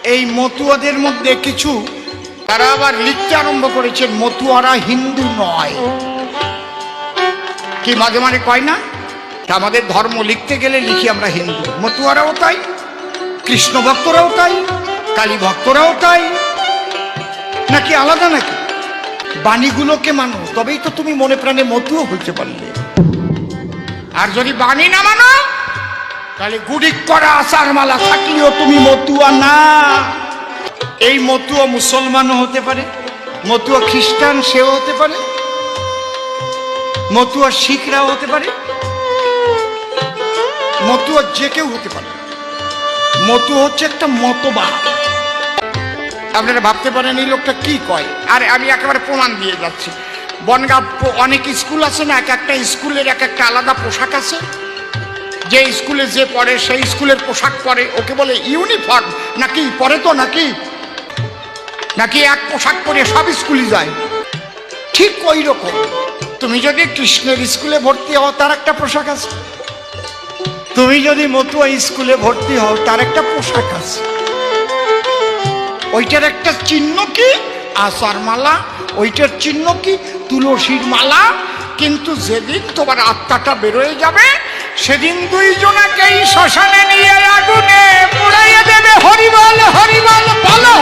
এই মতুয়াদের মধ্যে কিছু তারা আবার লিখতে আরম্ভ করেছেন মতুয়ারা হিন্দু নয়। কি মাঝে মাঝে কয় না, আমাদের ধর্ম লিখতে গেলে লিখি আমরা হিন্দু। মতুয়ারাও তাই, কৃষ্ণ ভক্তরাও তাই, কালী ভক্তরাও তাই, নাকি আলাদা নাকি? বাণীগুলোকে মানো, তবেই তো তুমি মনে প্রাণে মতুয়া হইতে পারলে। আর যদি বাণী না মানো তাহলে গুড়ি করা আচার মালা থাকলেও তুমি মতুয়া না। এই মতুয়া মুসলমানও হতে পারে, মতুয়া খ্রিস্টান সেও হতে পারে, মতুয়া শিখরাও হতে পারে, মতুয়া যে কেউ হতে পারে। মতুয়া হচ্ছে একটা মতবাদ। আপনারা ভাবতে পারেন এই লোকটা কি কয়, আর আমি একেবারে প্রমাণ দিয়ে যাচ্ছি। বনগাঁ অনেক স্কুল আছে না, এক একটা স্কুলের এক একটা আলাদা পোশাক আছে। যে স্কুলে যে পড়ে সেই স্কুলের পোশাক পরে, ওকে বলে ইউনিফর্ম। নাকি পরে তো নাকি নাকি এক পোশাক পরে সব স্কুলে যায়। ঠিক ওই রকম তুমি যদি কৃষ্ণের স্কুলে ভর্তি হও তার একটা পোশাক আছে, তুমি যদি মতুয়া স্কুলে ভর্তি হও তার একটা পোশাক আছে। ওইটার একটা চিহ্ন কি আচার মালা, ওইটার চিহ্ন কি তুলসীর মালা। কিন্তু যেদিন তোমার আত্মাটা বেরোয় যাবে সেদিন দুইজনাকেই শ্মশানে নিয়ে আগুনে পুড়াইয়া দেবে। হরিবল হরিবল বলো।